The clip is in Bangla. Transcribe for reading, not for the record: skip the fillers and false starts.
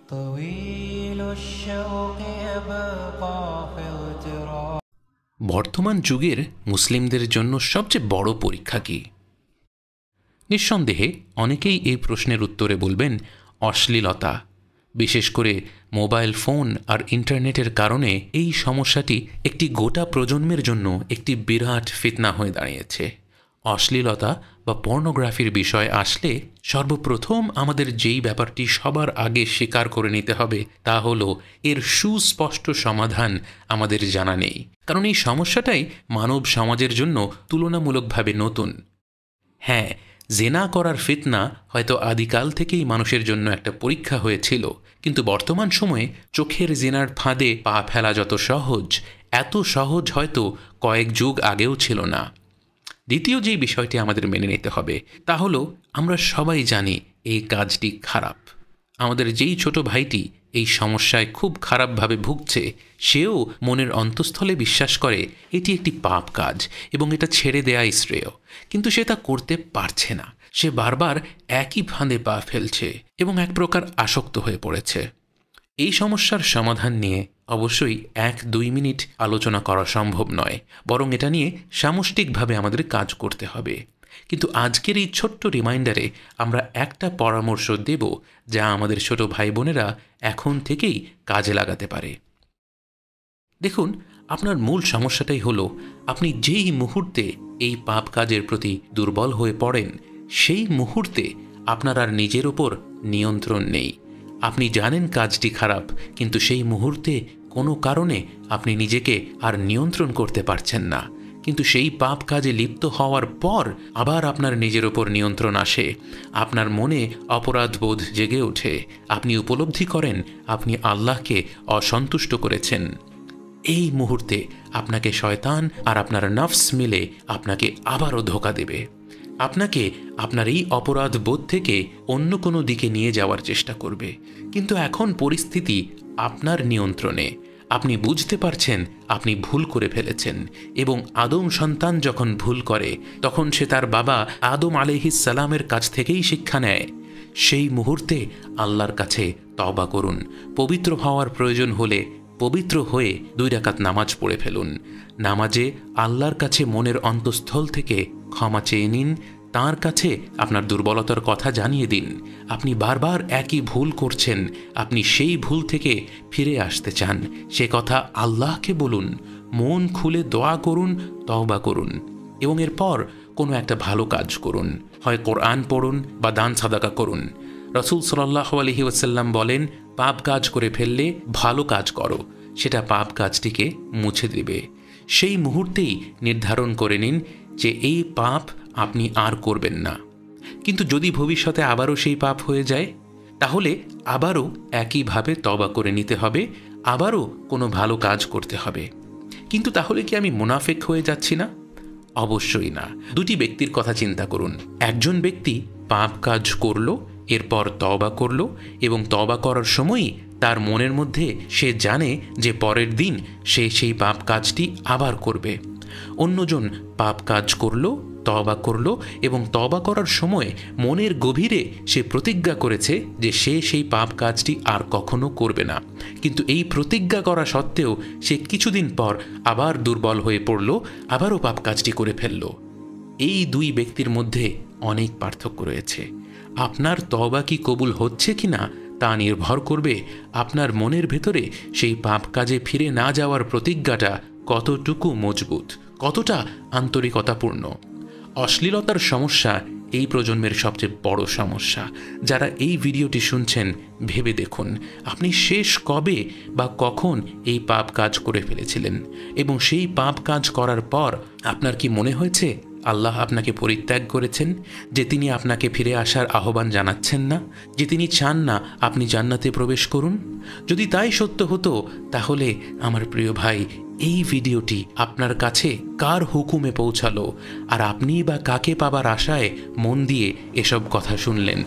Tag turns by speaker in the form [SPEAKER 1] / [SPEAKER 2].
[SPEAKER 1] طويل الشوق يبقى في التراب।
[SPEAKER 2] বর্তমান যুগের মুসলিমদের জন্য সবচেয়ে বড় পরীক্ষা কি? নিঃসন্দেহে অনেকেই এই প্রশ্নের উত্তরে বলবেন অশ্লীলতা। বিশেষ করে মোবাইল ফোন আর ইন্টারনেটের কারণে এই সমস্যাটি একটি গোটা প্রজন্মের জন্য একটি বিরাট ফিতনা হয়ে দাঁড়িয়েছে। অশ্লীলতা বা পর্নোগ্রাফির বিষয় আসলে সর্বপ্রথম আমাদের যেই ব্যাপারটি সবার আগে স্বীকার করে নিতে হবে তা হলো এর সুস্পষ্ট সমাধান আমাদের জানা নেই। কারণ এই সমস্যাটাই মানব সমাজের জন্য তুলনামূলকভাবে নতুন। হ্যাঁ, জেনা করার ফিতনা হয়তো আদিকাল থেকেই মানুষের জন্য একটা পরীক্ষা হয়েছিল, কিন্তু বর্তমান সময়ে চোখের জেনার ফাঁদে পা ফেলা যত সহজ, এত সহজ হয়তো কয়েক যুগ আগেও ছিল না। দ্বিতীয় যেই বিষয়টি আমাদের মেনে নিতে হবে তা হলো আমরা সবাই জানি এই কাজটি খারাপ। আমাদের যেই ছোট ভাইটি এই সমস্যায় খুব খারাপভাবে ভুগছে, সেও মনের অন্তঃস্থলে বিশ্বাস করে এটি একটি পাপ কাজ এবং এটা ছেড়ে দেয়াই শ্রেয়, কিন্তু সে তা করতে পারছে না। সে বারবার একই ফাঁদে পা ফেলছে এবং এক প্রকার আসক্ত হয়ে পড়েছে। এই সমস্যার সমাধান নিয়ে অবশ্যই 1-2 মিনিট আলোচনা করা সম্ভব নয়, বরং এটা নিয়ে সামষ্টিকভাবে আমাদের কাজ করতে হবে। কিন্তু আজকের এই ছোট্ট রিমাইন্ডারে আমরা একটা পরামর্শ দেব যা আমাদের ছোট ভাই বোনেরা এখন থেকেই কাজে লাগাতে পারে। দেখুন, আপনার মূল সমস্যাটাই হলো আপনি যেই মুহূর্তে এই পাপ কাজের প্রতি দুর্বল হয়ে পড়েন, সেই মুহূর্তে আপনার আর নিজের ওপর নিয়ন্ত্রণ নেই। আপনি জানেন কাজটি খারাপ, কিন্তু সেই মুহূর্তে কোনো কারণে আপনি নিজেকে আর নিয়ন্ত্রণ করতে পারছেন না। কিন্তু সেই পাপ কাজে লিপ্ত হওয়ার পর আবার আপনার নিজের ওপর নিয়ন্ত্রণ আসে, আপনার মনে অপরাধবোধ জেগে ওঠে, আপনি উপলব্ধি করেন আপনি আল্লাহকে অসন্তুষ্ট করেছেন। এই মুহূর্তে আপনাকে শয়তান আর আপনার নফস মিলে আপনাকে আবারও ধোঁকা দেবে, আপনাকে আপনার এই অপরাধ বোধ থেকে অন্য কোনো দিকে নিয়ে যাওয়ার চেষ্টা করবে। কিন্তু এখন পরিস্থিতি আপনার নিয়ন্ত্রণে। আপনি বুঝতে পারছেন আপনি ভুল করে ফেলেছেন, এবং আদম সন্তান যখন ভুল করে তখন সে তার বাবা আদম আলাইহিস সালামের কাছ থেকেই শিক্ষা নেয়। সেই মুহূর্তে আল্লাহর কাছে তওবা করুন। পবিত্র হওয়ার প্রয়োজন হলে পবিত্র হয়ে 2 রাকাত নামাজ পড়ে ফেলুন। নামাজে আল্লাহর কাছে মনের অন্তঃস্থল থেকে ক্ষমা চেয়ে নিন, তাঁর কাছে আপনার দুর্বলতার কথা জানিয়ে দিন। আপনি বারবার একই ভুল করছেন, আপনি সেই ভুল থেকে ফিরে আসতে চান, সে কথা আল্লাহকে বলুন, মন খুলে দোয়া করুন, তওবা করুন, এবং এরপর কোনো একটা ভালো কাজ করুন। হয় কোরআন পড়ুন বা দান সাদাকা করুন। রাসূল সাল্লাল্লাহু আলাইহি ওয়াসাল্লাম বলেন, পাপ কাজ করে ফেললে ভালো কাজ করো, সেটা পাপ কাজটিকে মুছে দেবে। সেই মুহূর্তেই নির্ধারণ করে নিন যে এই পাপ আপনি আর করবেন না। কিন্তু যদি ভবিষ্যতে আবারও সেই পাপ হয়ে যায়, তাহলে আবারও একইভাবে তওবা করে নিতে হবে, আবারও কোনো ভালো কাজ করতে হবে। কিন্তু তাহলে কি আমি মুনাফিক হয়ে যাচ্ছি না? অবশ্যই না। 2টি ব্যক্তির কথা চিন্তা করুন। একজন ব্যক্তি পাপ কাজ করলো, এরপর তওবা করলো, এবং তওবা করার সময়ই তার মনের মধ্যে সে জানে যে পরের দিন সে সেই পাপ কাজটি আবার করবে। অন্যজন পাপ কাজ করলো, তওবা করলো, এবং তওবা করার সময় মনের গভীরে সে প্রতিজ্ঞা করেছে যে সে সেই পাপ কাজটি আর কখনো করবে না। কিন্তু এই প্রতিজ্ঞা করা সত্ত্বেও সে কিছুদিন পর আবার দুর্বল হয়ে পড়ল, আবারও পাপ কাজটি করে ফেলল। এই 2 ব্যক্তির মধ্যে অনেক পার্থক্য রয়েছে। আপনার তওবা কি কবুল হচ্ছে কিনা তা নির্ভর করবে আপনার মনের ভেতরে সেই পাপ কাজে ফিরে না যাওয়ার প্রতিজ্ঞাটা কতটুকু মজবুত, কতটা আন্তরিকতাপূর্ণ। অশ্লীলতার সমস্যা এই প্রজন্মের সবচেয়ে বড় সমস্যা। যারা এই ভিডিওটি শুনছেন, ভেবে দেখুন আপনি শেষ কবে বা কখন এই পাপ কাজ করে ফেলেছিলেন, এবং সেই পাপ কাজ করার পর আপনার কি মনে হয়েছে আল্লাহ আপনাকে পরিত্যাগ করেছেন, যে তিনি আপনাকে ফিরে আসার আহ্বান জানাচ্ছেন না, যে তিনি চান না আপনি জান্নাতে প্রবেশ করুন? যদি তাই সত্য হতো, তাহলে আমার প্রিয় ভাই, এই ভিডিওটি আপনার কাছে কার হুকুমে পৌঁছালো, আর আপনি বা কাকে পাবার আশায় মন দিয়ে এসব কথা শুনলেন?